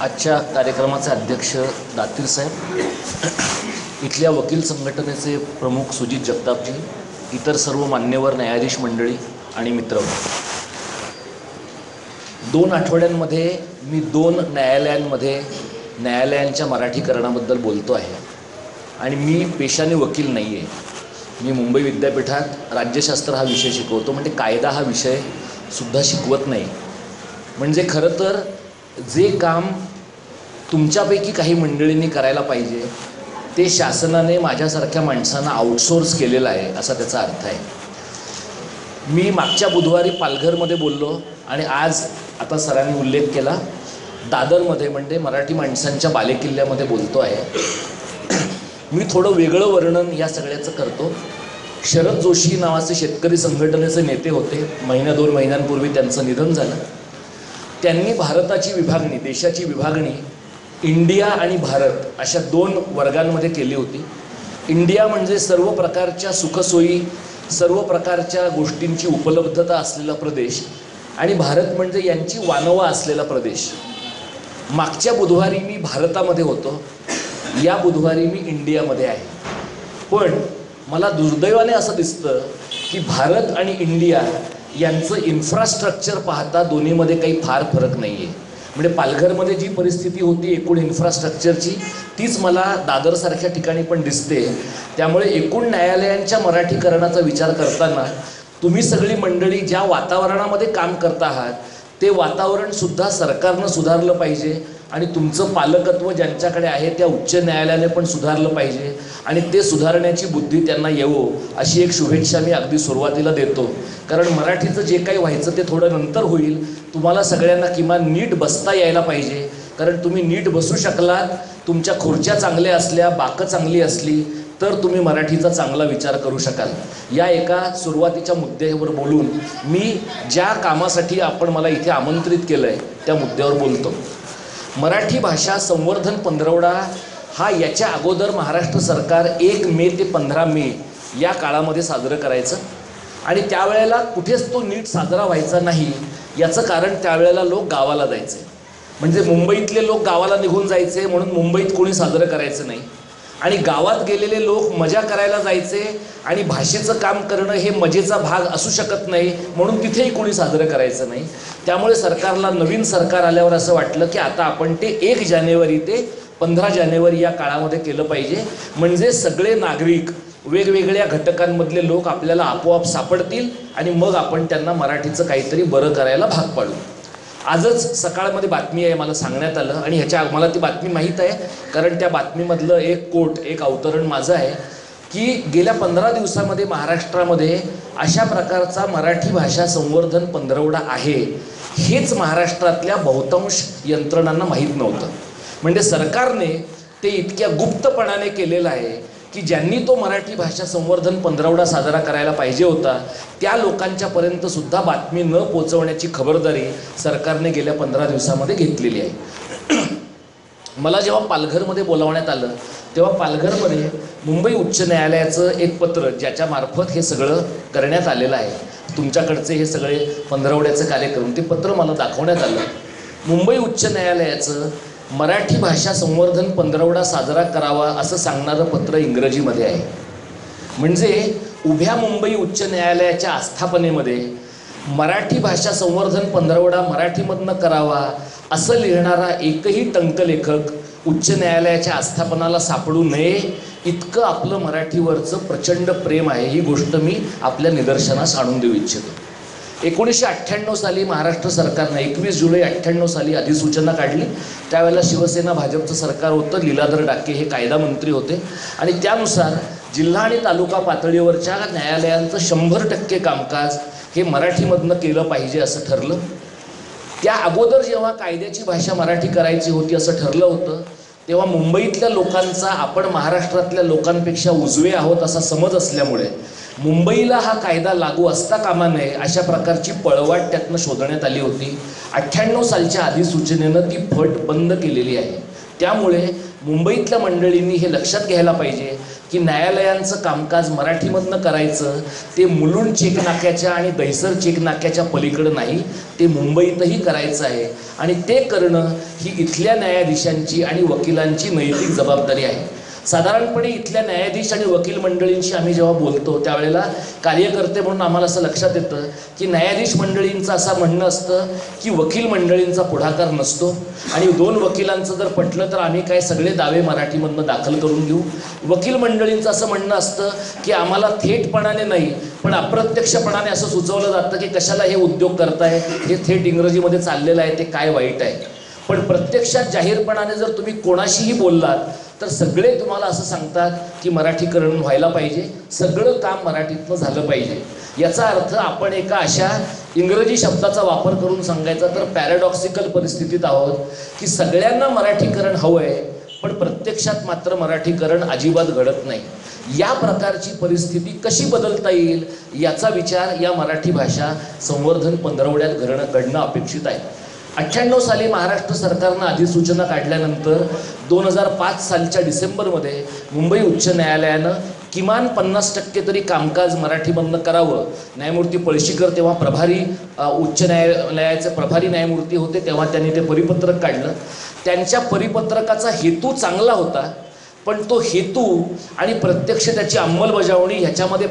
आजच्या कार्यक्रमाचे अध्यक्ष दातीर साहेब, इथल्या वकील संघटनेचे प्रमुख सुजित जगतापजी, इतर सर्व मान्यवर न्यायाधीश मंडळी आणि मित्र, 2 आठवड्यांमध्ये मी 2 न्यायालयांच्या मराठीकरणाबद्दल बोलतो आहे. आणि मी पेशाने वकील नाही आहे. मी मुंबई विद्यापीठात राज्यशास्त्र हा विषय शिकवतो, म्हणजे कायदा हा विषय सुद्धा शिकवत नाही. म्हणजे खरं तर जे काम तुमच्यापैकी काही मंडळींनी करायला पाहिजे ते शासनाने माझ्यासारख्या माणसांना आउटसोर्स केलेलं आहे, असा त्याचा अर्थ आहे. मी मागच्या बुधवारी पालघरमध्ये बोललो आणि आज आता सरांनी उल्लेख केला दादरमध्ये, म्हणजे मराठी माणसांच्या बालेकिल्ल्यामध्ये बोलतो आहे. मी थोडं वेगळं वर्णन या सगळ्याचं करतो. शरद जोशी नावाचे शेतकरी संघटनेचे नेते होते. 1-2 महिन्यांपूर्वी त्यांचं निधन झालं. त्यांनी भारताची विभागणी, देशाची विभागणी इंडिया आणि भारत अशा 2 वर्गांमध्ये केली होती. इंडिया म्हणजे सर्व प्रकारच्या सुखसोयी, सर्व प्रकारच्या गोष्टींची उपलब्धता असलेला प्रदेश, आणि भारत म्हणजे यांची वानवा असलेला प्रदेश. मागच्या बुधवारी मी भारतामध्ये होतो, या बुधवारी मी इंडियामध्ये आहे. पण मला दुर्दैवाने असं दिसतं की भारत आणि इंडिया यांचं इन्फ्रास्ट्रक्चर पाहता दोन्हीमध्ये काही फार फरक नाही आहे. म्हणजे पालघरमध्ये जी परिस्थिती होती एकूण इन्फ्रास्ट्रक्चरची, तीच मला दादरसारख्या ठिकाणी पण दिसते. त्यामुळे एकूण न्यायालयांच्या मराठीकरणाचा विचार करताना तुम्ही सगळी मंडळी ज्या वातावरणामध्ये काम करता आहात ते वातावरणसुद्धा सरकारनं सुधारलं पाहिजे, आणि तुमचं पालकत्व ज्यांच्याकडे आहे त्या उच्च न्यायालयाने पण सुधारलं पाहिजे, आणि ते सुधारण्याची बुद्धी त्यांना येवो अशी एक शुभेच्छा मी अगदी सुरुवातीला देतो. कारण मराठीचं जे काही व्हायचं ते थोडं नंतर होईल. तुम्हाला सगळ्यांना किमान नीट बसता यायला पाहिजे. कारण तुम्ही नीट बसू शकलात, तुमच्या खुर्च्या चांगल्या असल्या, बाकं चांगली असली तर तुम्ही मराठीचा चांगला विचार करू शकाल. या एका सुरुवातीच्या मुद्द्यावर बोलून मी ज्या कामासाठी आपण मला इथे आमंत्रित केलं आहे त्या मुद्द्यावर बोलतो. मराठी भाषा संवर्धन पंधरवडा हा याच्या अगोदर महाराष्ट्र सरकार 1 मे ते 15 मे या काळामध्ये साजरं करायचं, आणि त्यावेळेला कुठेच तो नीट साजरा व्हायचा नाही. याचं कारण त्यावेळेला लोक गावाला जायचे. म्हणजे मुंबईतले लोक गावाला निघून जायचे म्हणून मुंबईत कोणी साजरं करायचं नाही, आणि गावात गेलेले लोक मजा करायला जायचे, आणि भाषेचं काम करणं हे मजेचा भाग असू शकत नाही म्हणून तिथेही कोणी साजरं करायचं नाही. त्यामुळे सरकारला, नवीन सरकार आल्यावर असं वाटलं की आता आपण ते 1 जानेवारी ते 15 जानेवारी या काळामध्ये केलं पाहिजे. म्हणजे सगळे नागरिक, वेगवेगळ्या घटकांमधले लोक आपल्याला आपोआप सापडतील, आणि मग आपण त्यांना मराठीचं काहीतरी बरं करायला भाग पाडू. आजच सकाळमध्ये बातमी आहे, मला सांगण्यात आलं, आणि मला ती बातमी माहीत आहे कारण त्या बातमीमधलं एक कोट, एक अवतरण माझं आहे की गेल्या 15 दिवसामध्ये महाराष्ट्रामध्ये अशा प्रकारचा मराठी भाषा संवर्धन पंधरवडा आहे हेच महाराष्ट्रातल्या बहुतांश यंत्रणांना माहीत नव्हतं. म्हणजे सरकारने ते इतक्या गुप्तपणाने केलेलं आहे की ज्यांनी तो मराठी भाषा संवर्धन पंधरवडा साजरा करायला पाहिजे होता त्या लोकांच्यापर्यंत सुद्धा बातमी न पोचवण्याची खबरदारी सरकारने गेल्या 15 दिवसामध्ये घेतलेली आहे. मला जेव्हा पालघरमध्ये बोलावण्यात आलं तेव्हा पालघरमध्ये मुंबई उच्च न्यायालयाचं एक पत्र, ज्याच्या मार्फत हे सगळं करण्यात आलेलं आहे, तुमच्याकडचे हे सगळे पंधरवड्याचे कार्यक्रम, ते पत्र मला दाखवण्यात आलं. मुंबई उच्च न्यायालयाचं मराठी भाषा संवर्धन पंधरवडा साजरा करावा असं सांगणारं पत्र इंग्रजीमध्ये आहे. म्हणजे उभ्या मुंबई उच्च न्यायालयाच्या आस्थापनेमध्ये मराठी भाषा संवर्धन पंधरवडा मराठीमधनं करावा असं लिहिणारा एकही टंकलेखक उच्च न्यायालयाच्या आस्थापनाला सापडू नये, इतकं आपलं मराठीवरचं प्रचंड प्रेम आहे. ही गोष्ट मी आपल्या निदर्शनास आणून देऊ इच्छितो. 1998 साली महाराष्ट्र सरकारनं 21 जुलै 98 साली अधिसूचना काढली. त्यावेळेला शिवसेना भाजपचं सरकार होतं, लीलाधर डाके हे कायदा मंत्री होते, आणि त्यानुसार जिल्हा आणि तालुका पातळीवरच्या न्यायालयांचं 100% कामकाज हे मराठीमधनं केलं पाहिजे असं ठरलं. त्या अगोदर जेव्हा कायद्याची भाषा मराठी करायची होती असं ठरलं होतं तेव्हा मुंबईतल्या लोकांचा आपण महाराष्ट्रातल्या लोकांपेक्षा उजवे आहोत असा समज असल्यामुळे मुंबईला हा कायदा लागू असता कामा नये अशा प्रकारची पळवाट त्यातनं शोधण्यात आली होती. 98 सालच्या अधिसूचनेनं ती फट बंद केलेली आहे. त्यामुळे मुंबईतल्या मंडळींनी हे लक्षात घ्यायला पाहिजे की न्यायालयांचं कामकाज मराठीमधनं करायचं ते मुलुंड चेकनाक्याच्या आणि दहिसर चेकनाक्याच्या पलीकडं नाही, ते मुंबईतही करायचं आहे आणि ते करणं ही इथल्या न्यायाधीशांची आणि वकिलांची नैतिक जबाबदारी आहे. साधारणपणे इथल्या न्यायाधीश आणि वकील मंडळींशी आम्ही जेव्हा बोलतो त्यावेळेला कार्यकर्ते म्हणून आम्हाला असं लक्षात येतं की न्यायाधीश मंडळींचं असं म्हणणं असतं की वकील मंडळींचा पुढाकार नसतो आणि 2 वकिलांचं जर पटलं तर आम्ही काय सगळे दावे मराठीमधनं दाखल करून घेऊ. वकील मंडळींचं असं म्हणणं असतं की आम्हाला थेटपणाने नाही पण अप्रत्यक्षपणाने असं सुचवलं जातं की कशाला हे उद्योग करताय, हे थेट इंग्रजीमध्ये चाललेलं आहे, ते काय वाईट आहे. पण प्रत्यक्षात जाहीरपणाने जर तुम्ही कोणाशीही बोललात तर सगळे तुम्हाला असं सांगतात की मराठीकरण व्हायला पाहिजे, सगळं काम मराठीतनं झालं पाहिजे. याचा अर्थ आपण एका अशा इंग्रजी शब्दाचा वापर करून सांगायचा तर पॅराडॉक्सिकल परिस्थितीत आहोत की सगळ्यांना मराठीकरण हवं आहे पण प्रत्यक्षात मात्र मराठीकरण अजिबात घडत नाही. या प्रकारची परिस्थिती कशी बदलता येईल याचा विचार या मराठी भाषा संवर्धन पंधरवड्यात घडणं अपेक्षित आहे. 98 साली महाराष्ट्र सरकारनं अधिसूचना काढल्यानंतर 2005 सालच्या डिसेंबरमध्ये मुंबई उच्च न्यायालयानं किमान 50% तरी कामकाज मराठीमधनं करावं. न्यायमूर्ती पळशीकर तेव्हा उच्च न्यायालयाचे प्रभारी न्यायमूर्ती होते, तेव्हा त्यांनी ते परिपत्रक काढलं. त्यांच्या परिपत्रकाचा हेतू चांगला होता पण तो हेतू आणि प्रत्यक्ष त्याची अंमलबजावणी ह्याच्यामध्ये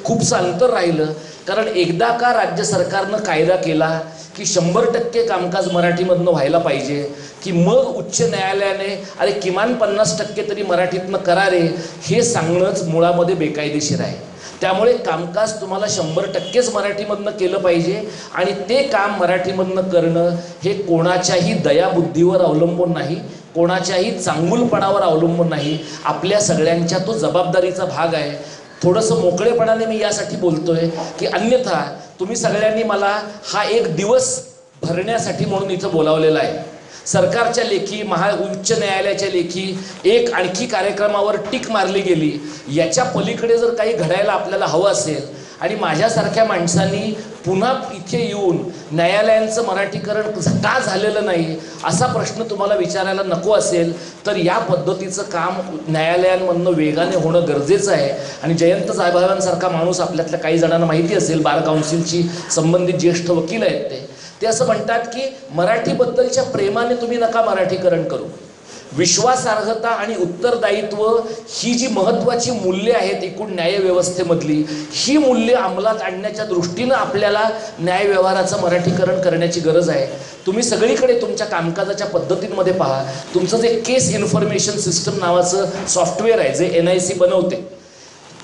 खूपसं अंतर राहिलं. कारण एकदा का राज्य सरकारनं कायदा केला की 100% कामकाज मराठीमधनं व्हायला पाहिजे की मग उच्च न्यायालयाने अरे किमान 50% तरी मराठीतनं करा रे हे सांगणंच मुळामध्ये बेकायदेशीर आहे. त्यामुळे कामकाज तुम्हाला 100%च मराठीमधनं केलं पाहिजे आणि ते काम मराठीमधनं करणं हे कोणाच्याही दयाबुद्धीवर अवलंबून नाही, कोणाच्याही चांगुलपणावर अवलंबून नाही, आपल्या सगळ्यांच्या तो जबाबदारीचा भाग आहे. थोडंसं मोकळेपणाने मी यासाठी बोलतोय की अन्यथा तुम्ही सगळ्यांनी मला हा एक दिवस भरण्यासाठी म्हणून इथं बोलावलेला आहे. सरकारच्या लेखी उच्च न्यायालयाच्या लेखी एक आणखी कार्यक्रमावर टिक मारली गेली. याच्या पलीकडे जर काही घडायला आपल्याला हवं असेल आणि माझ्यासारख्या माणसांनी पुन्हा इथे येऊन न्यायालयांचं मराठीकरण का झालेलं नाही असा प्रश्न तुम्हाला विचारायला नको असेल तर या पद्धतीचं काम न्यायालयांमधनं वेगाने होणं गरजेचं आहे. आणि जयंत जाधवांसारखा माणूस आपल्यातल्या काही जणांना माहिती असेल, बार काउन्सिलची संबंधित ज्येष्ठ वकील आहेत, ते असं म्हणतात की मराठीबद्दलच्या प्रेमाने तुम्ही नका मराठीकरण करू. विश्वासार्हता आणि उत्तरदायित्व ही जी महत्त्वाची मूल्ये आहेत एकूण न्यायव्यवस्थेमधली, ही मूल्ये अंमलात आणण्याच्या दृष्टीनं आपल्याला न्यायव्यवहाराचं मराठीकरण करण्याची गरज आहे. तुम्ही सगळीकडे तुमच्या कामकाजाच्या पद्धतींमध्ये पहा, तुमचं जे केस इन्फॉर्मेशन सिस्टम नावाचं सॉफ्टवेअर आहे जे NIC बनवते,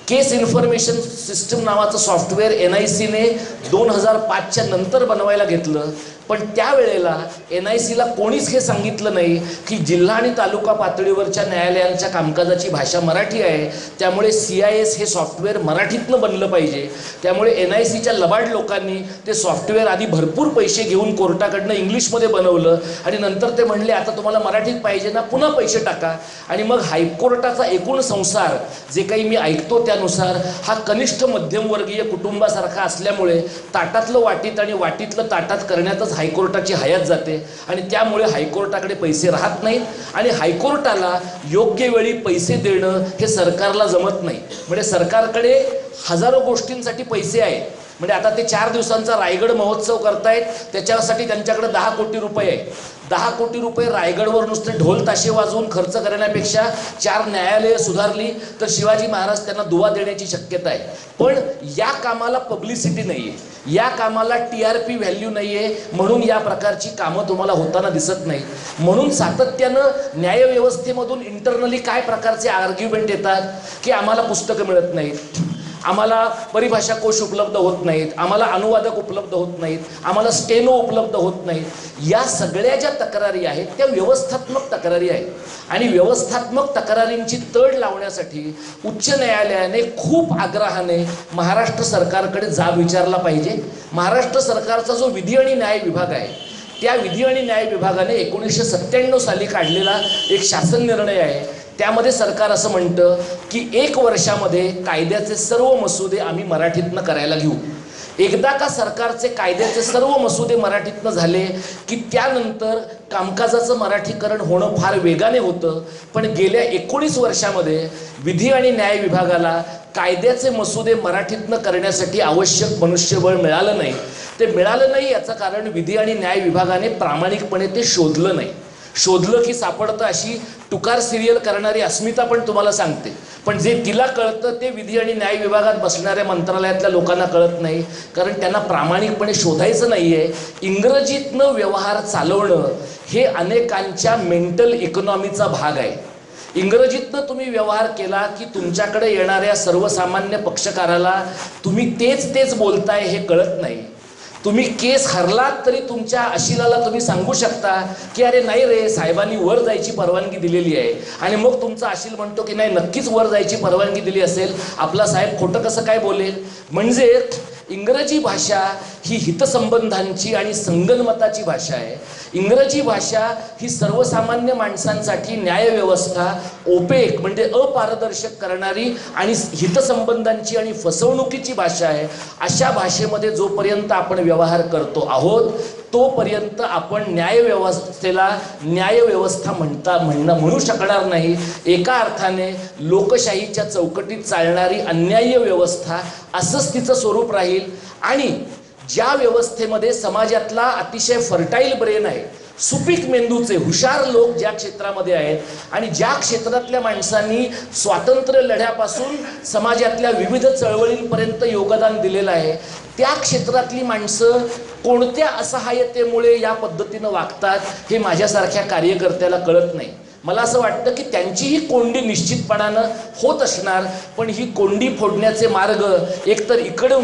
केस इन्फॉर्मेशन सिस्टम नावाचं सॉफ्टवेअर NICने 2005च्या नंतर बनवायला घेतलं. पण त्यावेळेला NICला कोणीच हे सांगितलं नाही की जिल्हा आणि तालुका पातळीवरच्या न्यायालयांच्या कामकाजाची भाषा मराठी आहे, त्यामुळे CIS हे सॉफ्टवेअर मराठीतनं बनलं पाहिजे. त्यामुळे NICच्या लबाड लोकांनी ते सॉफ्टवेअर आधी भरपूर पैसे घेऊन कोर्टाकडनं इंग्लिशमध्ये बनवलं आणि नंतर ते म्हणले आता तुम्हाला मराठीत पाहिजे ना, पुन्हा पैसे टाका. आणि मग हायकोर्टाचा एकूण संसार जे काही मी ऐकतो त्यानुसार हा कनिष्ठ मध्यमवर्गीय कुटुंबासारखा असल्यामुळे ताटातलं वाटीत आणि वाटीतलं ताटात करण्यातच हायकोर्टाची हयात जाते आणि त्यामुळे हायकोर्टाकडे पैसे राहत नाहीत आणि हायकोर्टाला योग्य वेळी पैसे देणं हे सरकारला जमत नाही. म्हणजे सरकारकडे हजारो गोष्टींसाठी पैसे आहेत. म्हणजे आता ते 4 दिवसांचा रायगड महोत्सव करतायत, त्याच्यासाठी त्यांच्याकडे 10 कोटी रुपये आहेत. 10 कोटी रुपये रायगडवर नुसते ढोल ताशे वाजवून खर्च करण्यापेक्षा 4 न्यायालयं सुधारली तर शिवाजी महाराज त्यांना दुवा देण्याची शक्यता आहे. पण या कामाला पब्लिसिटी नाही आहे, या कामाला TRP व्हॅल्यू नाही आहे, म्हणून या प्रकारची कामं तुम्हाला होताना दिसत नाही. म्हणून सातत्यानं न्यायव्यवस्थेमधून इंटरनली काय प्रकारचे आर्ग्युमेंट येतात की आम्हाला पुस्तकं मिळत नाहीत, आम्हाला परिभाषा कोश उपलब्ध होत नाहीत, आम्हाला अनुवादक उपलब्ध होत नाहीत, आम्हाला स्टेनो उपलब्ध होत नाहीत. या सगळ्या ज्या तक्रारी आहेत त्या व्यवस्थात्मक तक्रारी आहेत आणि व्यवस्थात्मक तक्रारींची तड लावण्यासाठी उच्च न्यायालयाने खूप आग्रहाने महाराष्ट्र सरकारकडे जाब विचारला पाहिजे. महाराष्ट्र सरकारचा जो विधी आणि न्याय विभाग आहे त्या विधी आणि न्याय विभागाने 1997 साली काढलेला एक शासन निर्णय आहे. त्यामध्ये सरकार असं म्हणतं की 1 वर्षामध्ये कायद्याचे सर्व मसुदे आम्ही मराठीतनं करायला घेऊ. एकदा का सरकारचे कायद्याचे सर्व मसुदे मराठीतनं झाले की त्यानंतर कामकाजाचं मराठीकरण होणं फार वेगाने होतं. पण गेल्या 19 वर्षामध्ये विधी आणि न्याय विभागाला कायद्याचे मसुदे मराठीतनं करण्यासाठी आवश्यक मनुष्यबळ मिळालं नाही. ते मिळालं नाही याचं कारण विधी आणि न्याय विभागाने प्रामाणिकपणे ते शोधलं नाही. शोधलं की सापडतं अशी टुकार सिरियल करणारी अस्मिता पण तुम्हाला सांगते. पण जे तिला कळतं ते विधी आणि न्याय विभागात बसणाऱ्या मंत्रालयातल्या लोकांना कळत नाही, कारण त्यांना प्रामाणिकपणे शोधायचं नाही आहे. इंग्रजीतनं व्यवहार चालवणं हे अनेकांच्या मेंटल इकॉनॉमीचा भाग आहे. इंग्रजीतनं तुम्ही व्यवहार केला की तुमच्याकडे येणाऱ्या सर्वसामान्य पक्षकाराला तुम्ही तेच बोलताय हे कळत नाही. तुम्ही केस हरलात तरी तुमच्या अशिलाला तुम्ही सांगू शकता की अरे नाही रे, साहेबांनी वर जायची परवानगी दिलेली आहे. आणि मग तुमचा अशील म्हणतो की नाही, नक्कीच वर जायची परवानगी दिली असेल, आपला साहेब खोटं कसं काय बोलेल. म्हणजे इंग्रजी भाषा ही हितसंबंधांची आणि संगनमताची भाषा आहे. इंग्रजी भाषा ही सर्वसामान्य माणसांसाठी न्यायव्यवस्था ओपेक म्हणजे अपारदर्शक करणारी आणि हितसंबंधांची आणि फसवणुकीची भाषा आहे. अशा भाषेमध्ये जोपर्यंत आपण व्यवहार करतो आहोत तोपर्यंत आपण न्यायव्यवस्थेला न्यायव्यवस्था म्हणू शकणार नाही. एका अर्थाने लोकशाहीच्या चौकटीत चालणारी अन्याय्य व्यवस्था असंच तिचं स्वरूप राहील. आणि ज्या व्यवस्थेमध्ये समाजातला अतिशय फर्टाईल ब्रेन आहे, सुपीक मेंदूचे हुशार लोक ज्या क्षेत्रामध्ये आहेत आणि ज्या क्षेत्रातल्या माणसांनी स्वातंत्र्य लढ्यापासून समाजातल्या विविध चळवळींपर्यंत योगदान दिलेलं आहे, त्या क्षेत्रातली माणसं कोणत्या असहाय्यतेमुळे या पद्धतीनं वागतात हे माझ्यासारख्या कार्यकर्त्याला कळत नाही. मला असं वाटतं की त्यांचीही कोंडी निश्चितपणानं होत असणार, पण ही कोंडी फोडण्याचे मार्ग एकतर इकडून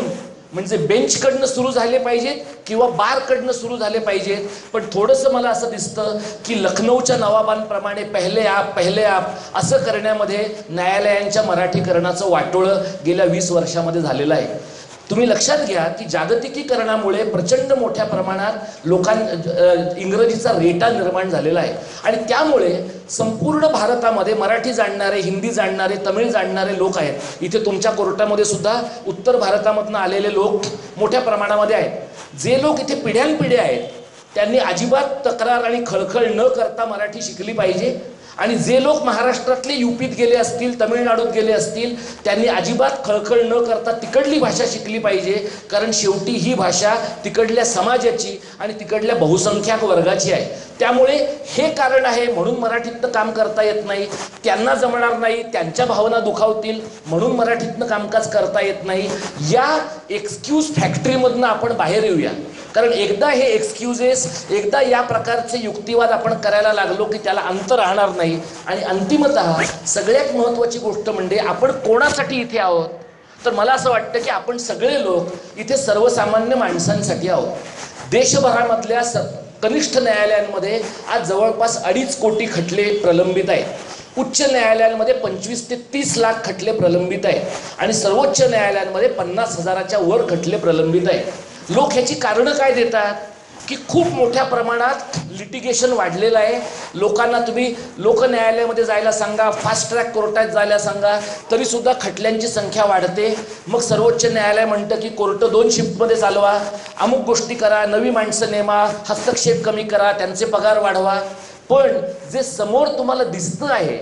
म्हणजे बेंचकडनं सुरू झाले पाहिजेत किंवा बारकडनं सुरू झाले पाहिजेत. पण थोडंसं मला असं दिसतं की लखनौच्या नवाबांप्रमाणे पहिले आप असं करण्यामध्ये न्यायालयांच्या मराठीकरणाचं वाटोळं गेल्या 20 वर्षामध्ये झालेलं आहे. तुम्ही लक्षात घ्या की जागतिकीकरणामुळे प्रचंड मोठ्या प्रमाणात इंग्रजीचा रेटा निर्माण झालेला आहे. आणि त्यामुळे संपूर्ण भारतामध्ये मराठी जाणणारे, हिंदी जाणणारे, तमिळ जाणणारे लोक आहेत. इथे तुमच्या कोर्टामध्ये सुद्धा उत्तर भारतामधून आलेले लोक मोठ्या प्रमाणामध्ये आहेत. जे लोक इथे पिढ्यानपिढ्या आहेत त्यांनी अजिबात तक्रार आणि खळखळ न करता मराठी शिकली पाहिजे. आणि जे लोक महाराष्ट्रातले यूपीत गेले असतील, तमिळनाडूत गेले असतील, त्यांनी अजिबात खळखळ न करता तिकडली भाषा शिकली पाहिजे. कारण शेवटी ही भाषा तिकडल्या समाजाची आणि तिकडल्या बहुसंख्याक वर्गाची आहे. त्यामुळे हे कारण आहे म्हणून मराठीतनं काम करता येत नाही, त्यांना जमणार नाही, त्यांच्या भावना दुखावतील म्हणून मराठीतनं कामकाज करता येत नाही. या एक्सक्यूज फॅक्टरीमधनं आपण बाहेर येऊया. कारण एकदा हे एक्सक्युजेस, एकदा या प्रकारचे युक्तिवाद आपण करायला लागलो की त्याला अंत राहणार नाही. आणि अंतिमतः सगळ्यात महत्त्वाची गोष्ट म्हणजे आपण कोणासाठी इथे आहोत, तर मला असं वाटतं की आपण सगळे लोक इथे सर्वसामान्य माणसांसाठी आहोत. देशभरामधल्या कनिष्ठ न्यायालयांमध्ये आज जवळपास 2.5 कोटी खटले प्रलंबित आहेत. उच्च न्यायालयांमध्ये 25 ते 30 लाख खटले प्रलंबित आहेत. आणि सर्वोच्च न्यायालयांमध्ये 50,000च्या वर खटले प्रलंबित आहेत. लोक ह्याची कारणं काय देतात की खूप मोठ्या प्रमाणात लिटिगेशन वाढलेलं आहे. लोकांना तुम्ही लोक न्यायालयामध्ये जायला सांगा, फास्ट ट्रॅक कोर्टात जायला सांगा, तरीसुद्धा खटल्यांची संख्या वाढते. मग सर्वोच्च न्यायालय म्हणतं की कोर्ट 2 शिफ्टमध्ये चालवा, अमुक गोष्टी करा, नवी माणसं नेमा, हस्तक्षेप कमी करा, त्यांचे पगार वाढवा. पण जे समोर तुम्हाला दिसतं आहे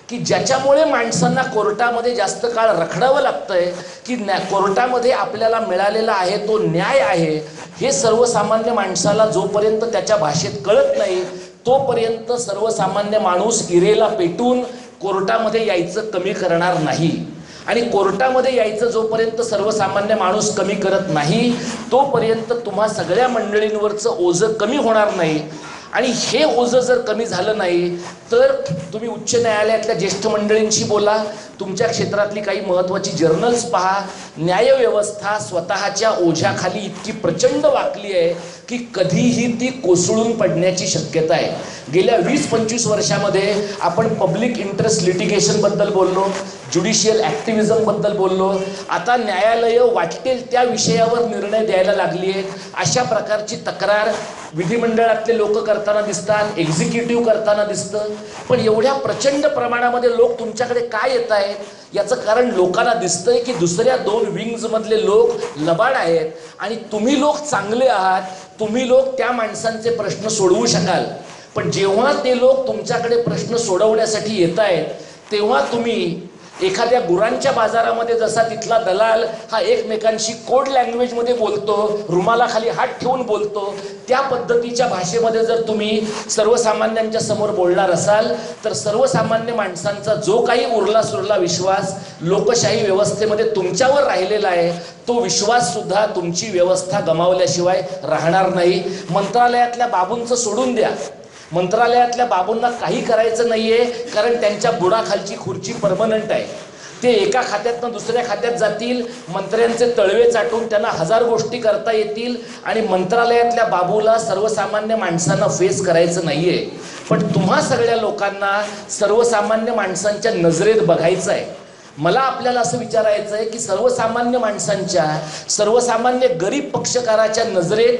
की ज्याच्यामुळे माणसांना कोर्टामध्ये जास्त काळ रखडावं लागतंय की कोर्टामध्ये आपल्याला मिळालेला आहे तो न्याय आहे, हे सर्वसामान्य माणसाला जोपर्यंत त्याच्या भाषेत कळत नाही तोपर्यंत सर्वसामान्य माणूस इरेला पेटून कोर्टामध्ये यायचं कमी करणार नाही. आणि कोर्टामध्ये यायचं जोपर्यंत सर्वसामान्य माणूस कमी करत नाही तोपर्यंत तुम्हा सगळ्या मंडळींवरचं ओझं कमी होणार नाही. आणि हे ओझं जर कमी झालं नाही तर तुम्ही उच्च न्यायालयातल्या ज्येष्ठ मंडळींशी बोला, तुमच्या क्षेत्रातली काही महत्त्वाची जर्नल्स पहा. न्यायव्यवस्था स्वतःच्या ओझ्याखाली इतकी प्रचंड वाकली आहे की कधीही ती कोसळून पडण्याची शक्यता आहे. गेल्या 20-25 वर्षामध्ये आपण पब्लिक इंटरेस्ट लिटिगेशनबद्दल बोललो, ज्युडिशियल ॲक्टिव्हिझमबद्दल बोललो. आता न्यायालयं वाटेल त्या विषयावर निर्णय द्यायला लागली आहेत. अशा प्रकारची तक्रार विधिमंडळातले लोक करताना दिसतात, एक्झिक्युटिव्ह करताना दिसतं. पण एवढ्या प्रचंड प्रमाणामध्ये लोक तुमच्याकडे काय येत आहेत याचं कारण लोकांना दिसतंय की दुसऱ्या 2 विंग्जमधले लोक लबाड आहेत आणि तुम्ही लोक चांगले आहात, तुम्ही लोक त्या माणसांचे प्रश्न सोडवू शकाल. पण जेव्हा ते लोक तुमच्याकडे प्रश्न सोडवण्यासाठी येत आहेत तेव्हा तुम्ही एखाद्या गुरांच्या बाजारामध्ये जसा तिथला दलाल हा एकमेकांशी कोड लँग्वेजमध्ये बोलतो, रुमालाखाली हात ठेवून बोलतो, त्या पद्धतीच्या भाषेमध्ये जर तुम्ही सर्वसामान्यांच्या समोर बोलणार असाल तर सर्वसामान्य माणसांचा जो काही उरला सुरला विश्वास लोकशाही व्यवस्थेमध्ये तुमच्यावर राहिलेला आहे तो विश्वास सुद्धा तुमची व्यवस्था गमावल्याशिवाय राहणार नाही. मंत्रालयातल्या बाबूंचं सोडून द्या. मंत्रालयातल्या बाबूंना काही करायचं नाहीये कारण त्यांच्या बुडाखालची खुर्ची परमनंट आहे. ते एका खात्यातनं दुसऱ्या खात्यात जातील, मंत्र्यांचे तळवे चाटून त्यांना 1000 गोष्टी करता येतील आणि मंत्रालयातल्या बाबूला सर्वसामान्य माणसांना फेस करायचं नाहीये. पण तुम्हा सगळ्या लोकांना सर्वसामान्य माणसांच्या नजरेत बघायचं आहे. मला आपल्याला असं विचारायचं आहे की सर्वसामान्य माणसांच्या, सर्वसामान्य गरीब पक्षकाराच्या नजरेत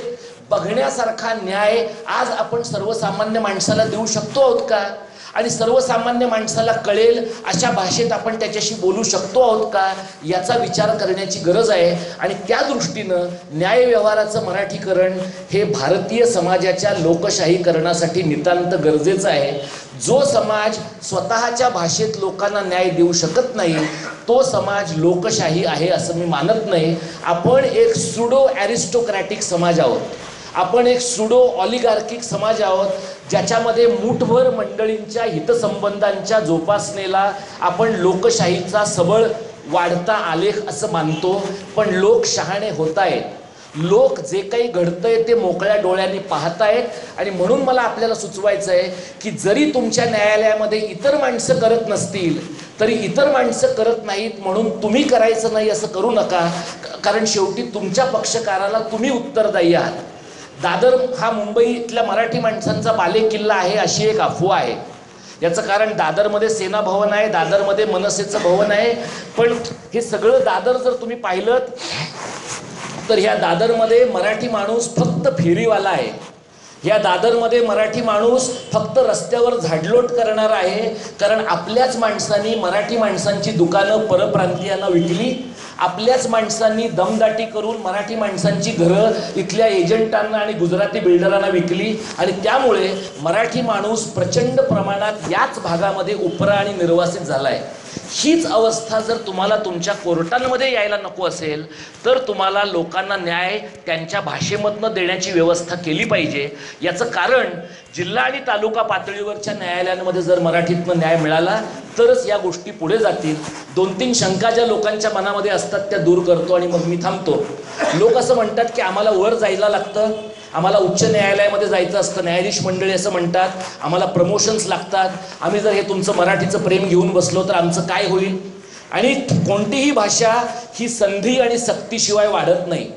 बघण्यासारखा न्याय आज आपण सर्वसामान्य माणसाला देऊ शकतो आहोत का? आणि सर्वसामान्य माणसाला कळेल अशा भाषेत आपण त्याच्याशी बोलू शकतो आहोत का? याचा विचार करण्याची गरज आहे. आणि त्या दृष्टीनं न्याय व्यवहाराचं मराठीकरण हे भारतीय समाजाच्या लोकशाहीकरणासाठी नितांत गरजेचं आहे. जो समाज स्वतःच्या भाषेत लोकांना न्याय देऊ शकत नाही तो समाज लोकशाही आहे असं मी मानत नाही. आपण एक सुडो ॲरिस्टोक्रॅटिक समाज आहोत. आपण एक सुडो ऑलिगार्किक समाज आहोत ज्याच्यामध्ये मूठभर मंडळींच्या हितसंबंधांच्या जोपासनेला आपण लोकशाहीचा सबळ वाढता आलेख असं मानतो. पण लोक शहाणे होत आहेत. लोक जे काही घडतंय ते मोकळ्या डोळ्यांनी पाहतायत आणि म्हणून मला आपल्याला सुचवायचं आहे की जरी तुमच्या न्यायालयामध्ये इतर माणसं करत नसतील तरी इतर माणसं करत नाहीत म्हणून तुम्ही करायचं नाही असं करू नका. कारण शेवटी तुमच्या पक्षकाराला तुम्ही उत्तरदायी आहात. दादर हा मुंबईतल्या मराठी माणसांचा बालेकिल्ला आहे अशी एक अफवा आहे. याचं कारण दादरमध्ये सेना भवन आहे, दादरमध्ये मनसेचं भवन आहे. पण हे सगळं दादर जर तुम्ही पाहिलं तर ह्या दादरमध्ये मराठी माणूस फक्त फेरीवाला आहे. या दादरमध्ये मराठी माणूस फक्त रस्त्यावर झाडलोट करणार आहे. कारण आपल्याच माणसांनी मराठी माणसांची दुकानं परप्रांतीयांना विकली. आपल्याच माणसांनी दमदाटी करून मराठी माणसांची घरं इथल्या एजंटांना आणि गुजराती बिल्डरांना विकली आणि त्यामुळे मराठी माणूस प्रचंड प्रमाणात याच भागामध्ये उपरा आणि निर्वासित झाला आहे. हीच अवस्था जर तुम्हाला तुमच्या कोर्टांमध्ये यायला नको असेल तर तुम्हाला लोकांना न्याय त्यांच्या भाषेमधनं देण्याची व्यवस्था केली पाहिजे. याचं कारण जिल्हा आणि तालुका पातळीवरच्या न्यायालयांमध्ये जर मराठीतनं न्याय मिळाला तरच या गोष्टी पुढे जातील. 2-3 शंका ज्या लोकांच्या मनामध्ये असतात त्या दूर करतो आणि मग मी थांबतो. लोक असं म्हणतात की आम्हाला वर जायला लागतं, आम्हाला उच्च न्यायालयामध्ये जायचं असतं, न्यायाधीश मंडळी असं म्हणतात, आम्हाला प्रमोशन्स लागतात, आम्ही जर हे तुमचं मराठीचं प्रेम घेऊन बसलो तर आमचं काय होईल. आणि कोणतीही भाषा ही संधी आणि सक्तीशिवाय वाढत नाही.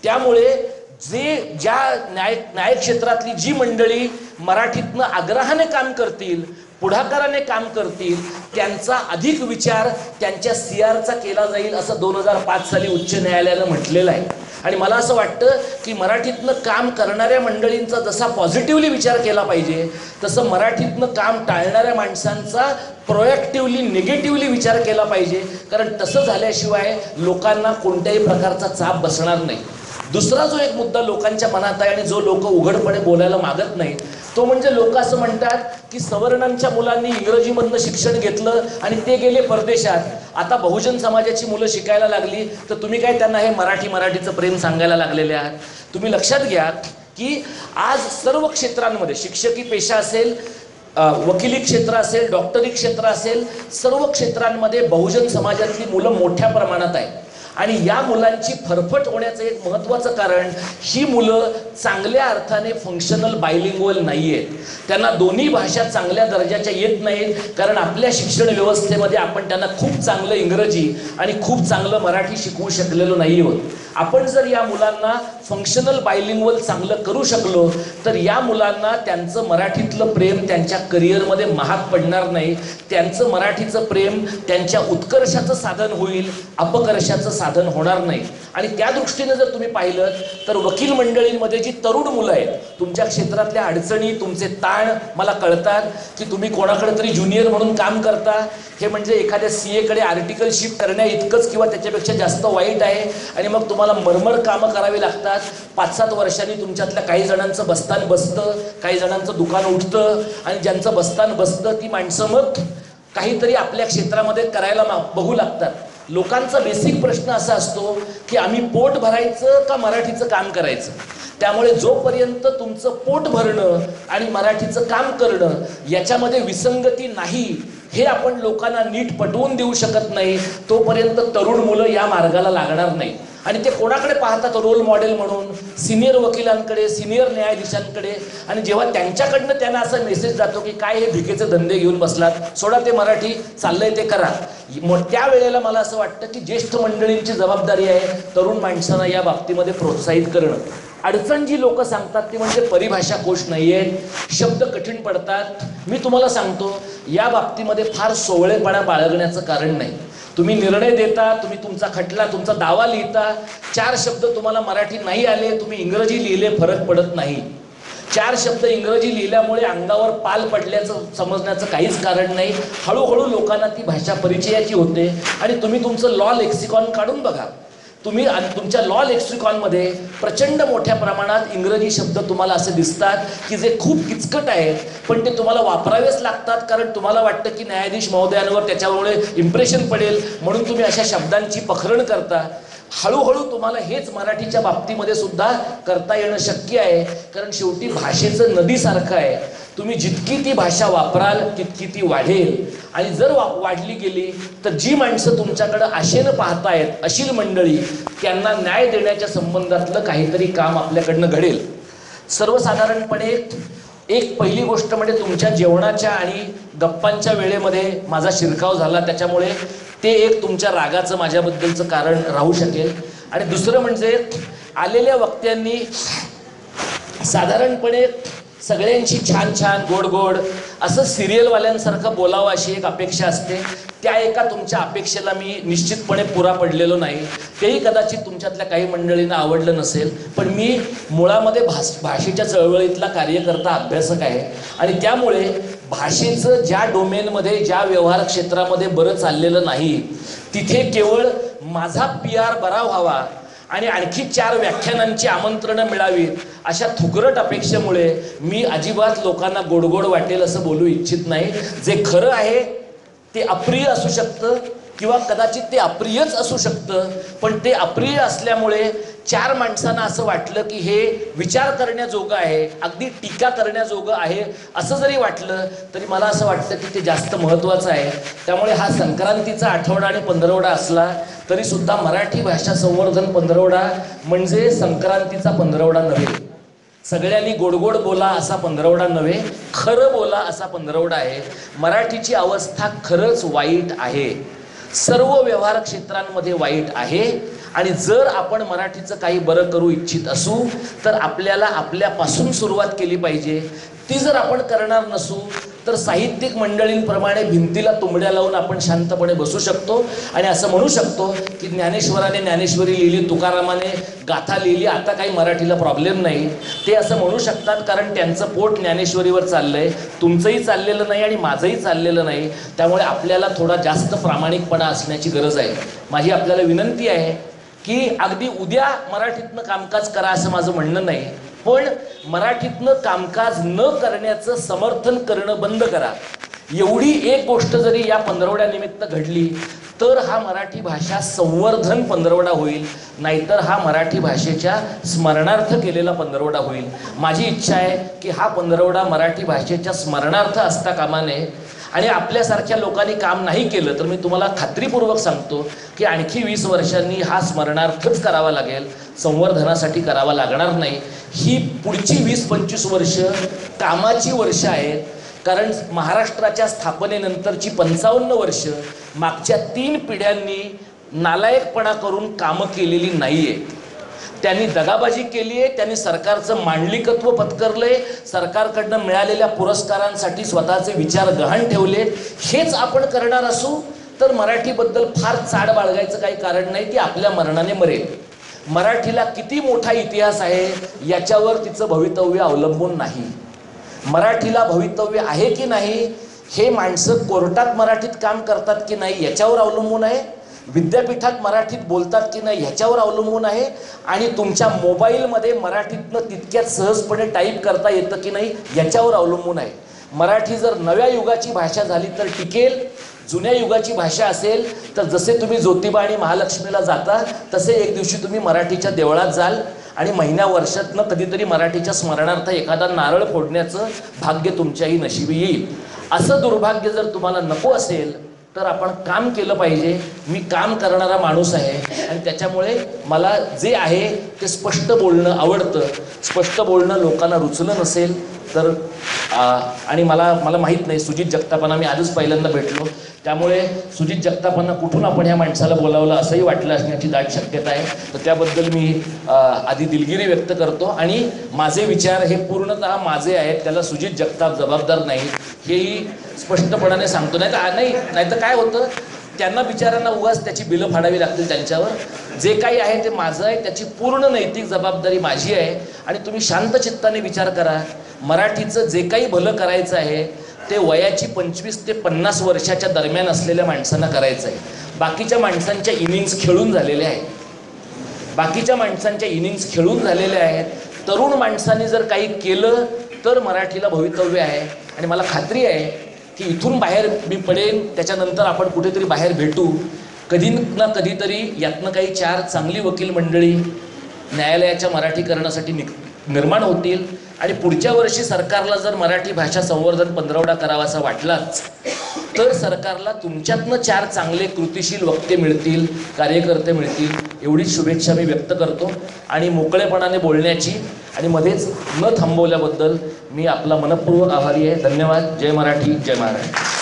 त्यामुळे ज्या न्याय क्षेत्रातली जी मंडळी मराठीतनं आग्रहाने काम करतील, पुढाकाराने काम करतील, त्यांचा अधिक विचार त्यांच्या CRचा केला जाईल असं 2005 साली उच्च न्यायालयानं म्हटलेलं आहे. आणि मला असं वाटतं की मराठीतनं काम करणाऱ्या मंडळींचा जसा पॉझिटिव्हली विचार केला पाहिजे तसं मराठीतनं काम टाळणाऱ्या माणसांचा प्रोएक्टिव्हली निगेटिव्हली विचार केला पाहिजे. कारण तसं झाल्याशिवाय लोकांना कोणत्याही प्रकारचा चाप बसणार नाही. दुसरा जो एक मुद्दा लोकांच्या मनात आहे आणि जो लोक उघडपणे बोलायला मागत नाहीत तो म्हणजे लोक असं म्हणतात की सवर्णांच्या मुलांनी इंग्रजीमधनं शिक्षण घेतलं आणि ते गेले परदेशात, आता बहुजन समाजाची मुलं शिकायला लागली तर तुम्ही काय त्यांना हे मराठीचं प्रेम सांगायला लागलेले आहात. तुम्ही लक्षात घ्या की आज सर्व क्षेत्रांमध्ये शिक्षकी पेशा असेल, वकिली क्षेत्र असेल, डॉक्टरी क्षेत्र असेल, सर्व क्षेत्रांमध्ये बहुजन समाजातली मुलं मोठ्या प्रमाणात आहेत. आणि या मुलांची फरफट होण्याचं एक महत्त्वाचं कारण ही मुलं चांगल्या अर्थाने फंक्शनल बायलिंग्वल नाही आहेत. त्यांना दोन्ही भाषा चांगल्या दर्जाच्या येत नाहीत कारण आपल्या शिक्षण व्यवस्थेमध्ये आपण त्यांना खूप चांगलं इंग्रजी आणि खूप चांगलं मराठी शिकवू शकलेलो नाही आहोत. आपण जर या मुलांना फंक्शनल बायलिंग्वल चांगलं करू शकलो तर या मुलांना त्यांचं मराठीतलं प्रेम त्यांच्या करिअरमध्ये महाग पडणार नाही. त्यांचं मराठीचं प्रेम त्यांच्या उत्कर्षाचं साधन होईल, अपकर्षाचं साधन होणार नाही. आणि त्या दृष्टीने जर तुम्ही पाहिलं तर वकील मंडळींमध्ये जी तरुण मुलं आहेत, तुमच्या क्षेत्रातल्या अडचणी, तुमचे ताण मला कळतात की तुम्ही कोणाकडे तरी ज्युनियर म्हणून काम करता. हे म्हणजे एखाद्या CA आर्टिकलशिप करण्या इतकंच किंवा त्याच्यापेक्षा जास्त वाईट आहे. आणि मग तुम्हाला मरमर कामं करावी लागतात. 5-7 वर्षांनी तुमच्यातल्या काही जणांचं बस्तान बसतं, काही जणांचं दुकान उठतं. आणि ज्यांचं बस्तान बसतं ती माणसं मग काहीतरी आपल्या क्षेत्रामध्ये करायला बघू लागतात. लोकांचा बेसिक प्रश्न असा असतो की आम्ही पोट भरायचं का मराठीचं काम करायचं. त्यामुळे जोपर्यंत तुमचं पोट भरणं आणि मराठीचं काम करणं याच्यामध्ये विसंगती नाही हे आपण लोकांना नीट पटवून देऊ शकत नाही, तोपर्यंत तरुण मुलं या मार्गाला लागणार नाही. आणि ते कोणाकडे पाहतात रोल मॉडेल म्हणून? सिनियर वकिलांकडे, सिनियर न्यायाधीशांकडे. आणि जेव्हा त्यांच्याकडनं त्यांना असा मेसेज जातो की काय हे भिकेचे धंदे घेऊन बसलात, सोडा ते मराठी, चाललंय ते करा, मग त्यावेळेला मला असं वाटतं की ज्येष्ठ मंडळींची जबाबदारी आहे तरुण माणसांना या बाबतीमध्ये प्रोत्साहित करणं. अडचण जी लोक सांगतात ती म्हणजे परिभाषा कोश नाही आहेत, शब्द कठीण पडतात. मी तुम्हाला सांगतो या बाबतीमध्ये फार सोवळेपणा बाळगण्याचं कारण नाही. तुम्ही निर्णय देता, तुम्ही तुमचा खटला, तुमचा दावा लिहिता, 4 शब्द तुम्हाला मराठी नाही आले, तुम्ही इंग्रजी लिहिले, फरक पडत नाही. 4 शब्द इंग्रजी लिहिल्यामुळे अंगावर पाल पडल्याचं समजण्याचं काहीच कारण नाही. हळूहळू लोकांना ती भाषा परिचयाची होते. आणि तुम्ही तुमचं लॉ लेक्सिकॉन काढून बघा. तुम्ही तुमच्या लॉ लेक्सिकॉनमध्ये प्रचंड मोठ्या प्रमाणात इंग्रजी शब्द तुम्हाला असे दिसतात की जे खूप किचकट आहेत, पण ते तुम्हाला वापरावेच लागतात कारण तुम्हाला वाटतं की न्यायाधीश महोदयांवर त्याच्यामुळे इम्प्रेशन पडेल म्हणून तुम्ही अशा शब्दांची पखरण करता. हळूहळू तुम्हाला हेच मराठीच्या बाबतीमध्ये सुद्धा करता येणं शक्य आहे, कारण शेवटी भाषेचं नदीसारखं आहे. तुम्ही जितकी ती भाषा वापराल तितकी ती वाढेल. आणि जर वाढली गेली तर जी माणसं तुमच्याकडं आशेनं पाहतायत, अशील मंडळी, त्यांना न्याय देण्याच्या संबंधातलं काहीतरी काम आपल्याकडनं घडेल. सर्वसाधारणपणे एक पहिली गोष्ट म्हणजे तुमच्या जेवणाच्या आणि गप्पांच्या वेळेमध्ये माझा शिरकाव झाला, त्याच्यामुळे ते एक तुमच्या रागाचं माझ्याबद्दलचं कारण राहू शकेल. आणि दुसरं म्हणजे आलेल्या वक्त्यांनी साधारणपणे सगळ्यांशी छान छान गोड गोड असं सिरियलवाल्यांसारखं बोलावं अशी एक अपेक्षा असते. त्या एका तुमच्या अपेक्षेला मी निश्चितपणे पुरा पडलेलो नाही. तेही कदाचित तुमच्यातल्या काही मंडळींना आवडलं नसेल, पण मी मुळामध्ये भाषेच्या चळवळीतला कार्यकर्ता, अभ्यासक आहे. आणि त्यामुळे भाषेचं ज्या डोमेनमध्ये, ज्या व्यवहार क्षेत्रामध्ये बरं चाललेलं नाही, तिथे केवळ माझा PR बरा व्हावा आणि आणखी 4 व्याख्यानांची आमंत्रणं मिळावीत अशा थुकरट अपेक्षेमुळे मी अजिबात लोकांना गोडगोड वाटेल असं बोलू इच्छित नाही. जे खरं आहे ते अप्रिय असू शकतं किंवा कदाचित ते अप्रियच असू शकतं, पण ते अप्रिय असल्यामुळे 4 माणसांना असं वाटलं की हे विचार करण्याजोगं आहे, अगदी टीका करण्याजोगं आहे असं जरी वाटलं तरी मला असं वाटतं की ते जास्त महत्त्वाचं आहे. त्यामुळे हा संक्रांतीचा आठवडा आणि पंधरवडा असला तरी सुद्धा मराठी भाषा संवर्धन पंधरवडा म्हणजे संक्रांतीचा पंधरवडा नव्हे, सगळ्यांनी गोडगोड बोला असा पंधरवडा नव्हे, खरं बोला असा पंधरवडा आहे. मराठीची अवस्था खरंच वाईट आहे, सर्व व्यवहार क्षेत्रांमध्ये वाईट आहे. आणि जर आपण मराठीचं काही बरं करू इच्छित असू तर आपल्याला आपल्यापासून सुरुवात केली पाहिजे. ती जर आपण करणार नसू तर साहित्यिक मंडळींप्रमाणे भिंतीला तुंबड्या लावून आपण शांतपणे बसू शकतो आणि असं म्हणू शकतो की ज्ञानेश्वराने ज्ञानेश्वरी लिहिली, तुकारामाने गाथा लिहिली, आता काही मराठीला प्रॉब्लेम नाही. ते असं म्हणू शकतात कारण त्यांचं पोट ज्ञानेश्वरीवर चाललंय, तुमचंही चाललेलं नाही आणि माझंही चाललेलं नाही. त्यामुळे आपल्याला थोडा जास्त प्रामाणिकपणा असण्याची गरज आहे. माझी आपल्याला विनंती आहे की अगदी उद्या मराठीतनं कामकाज करा असं माझं म्हणणं नाही, पण मराठीतनं कामकाज न करण्याचं समर्थन करणं बंद करा. एवढी एक गोष्ट जरी या पंधरवड्यानिमित्त घडली तर हा मराठी भाषा संवर्धन पंधरवडा होईल, नाहीतर हा मराठी भाषेच्या स्मरणार्थ केलेला पंधरवडा होईल. माझी इच्छा आहे की हा पंधरवडा मराठी भाषेच्या स्मरणार्थ असता कामा नये. आणि आपल्यासारख्या लोकांनी काम नाही केलं तर मी तुम्हाला खात्रीपूर्वक सांगतो की आणखी 20 वर्षांनी हा स्मरणार्थच करावा लागेल, संवर्धनासाठी करावा लागणार नाही. ही पुढची 20-25 वर्ष कामाची वर्ष आहेत, कारण महाराष्ट्राच्या स्थापनेनंतरची 55 वर्ष मागच्या 3 पिढ्यांनी नालायकपणा करून कामं केलेली नाही आहेत. त्यांनी दगाबाजी केली आहे, त्यांनी सरकारचं मांडलिकत्व पत्करलंय, सरकारकडनं मिळालेल्या पुरस्कारांसाठी स्वतःचे विचार गहाण ठेवले. हेच आपण करणार असू तर मराठीबद्दल फार चाड बाळगायचं काही कारण नाही, ती आपल्या मरणाने मरेल. मराठीला किती मोठा इतिहास आहे याच्यावर तिचं भवितव्य अवलंबून नाही. मराठीला भवितव्य आहे की नाही हे माणसं कोर्टात मराठीत काम करतात की नाही याच्यावर अवलंबून आहे, विद्यापीठात मराठीत बोलतात की नाही ह्याच्यावर अवलंबून आहे, आणि तुमच्या मोबाईलमध्ये मराठीतनं तितक्यात सहजपणे टाईप करता येतं की नाही याच्यावर अवलंबून आहे. मराठी जर नव्या युगाची भाषा झाली तर टिकेल, जुन्या युगाची भाषा असेल तर जसे तुम्ही ज्योतिबा आणि महालक्ष्मीला जाता तसे एक दिवशी तुम्ही मराठीच्या देवळात जाल आणि महिन्या वर्षातनं कधीतरी मराठीच्या स्मरणार्थ एखादा नारळ फोडण्याचं भाग्य तुमच्याही नशिबी येईल. असं दुर्भाग्य जर तुम्हाला नको असेल तर आपण काम केलं पाहिजे. मी काम करणारा माणूस आहे आणि त्याच्यामुळे मला जे आहे ते स्पष्ट बोलणं आवडतं. स्पष्ट बोलणं लोकांना रुचलं नसेल तर आणि मला माहीत नाही, सुजित जगतापांना मी आजच पहिल्यांदा भेटलो, त्यामुळे सुजित जगतापांना कुठून आपण ह्या माणसाला बोलावलं असंही वाटलं असण्याची दाट शक्यता आहे. तर त्याबद्दल मी आधी दिलगिरी व्यक्त करतो आणि माझे विचार हे पूर्णतः माझे आहेत, त्याला सुजित जगताप जबाबदार नाही हेही स्पष्टपणाने सांगतो. नाही तर काय होतं, त्यांना बिचारांना उगाच त्याची बिलं फाडावी लागतील त्यांच्यावर. जे काही आहे ते माझं आहे, त्याची पूर्ण नैतिक जबाबदारी माझी आहे. आणि तुम्ही शांत चित्ताने विचार करा, मराठीचं जे काही भलं करायचं आहे ते वयाची 25 ते 50 वर्षाच्या दरम्यान असलेल्या माणसांना करायचं आहे. बाकीच्या माणसांच्या इनिंग्स खेळून झालेल्या आहेत, तरुण माणसांनी जर काही केलं तर मराठीला भवितव्य आहे. आणि मला खात्री आहे की इथून बाहेर मी पडेन, त्याच्यानंतर आपण कुठेतरी बाहेर भेटू, कधी ना कधीतरी यातनं काही 4 चांगली वकील मंडळी न्यायालयाच्या मराठीकरणासाठी निर्माण होतील. आणि पुढच्या वर्षी सरकारला जर मराठी भाषा संवर्धन पंधरवडा करावासा वाटलाच तर सरकारला तुमच्यातनं 4 चांगले कृतिशील वक्ते मिळतील, कार्यकर्ते मिळतील, एवढीच शुभेच्छा मी व्यक्त करतो. आणि मोकळेपणाने बोलण्याची आणि मध्येच न थांबवल्याबद्दल मी आपला मनपूर्वक आभारी आहे. धन्यवाद. जय मराठी, जय महाराष्ट्र.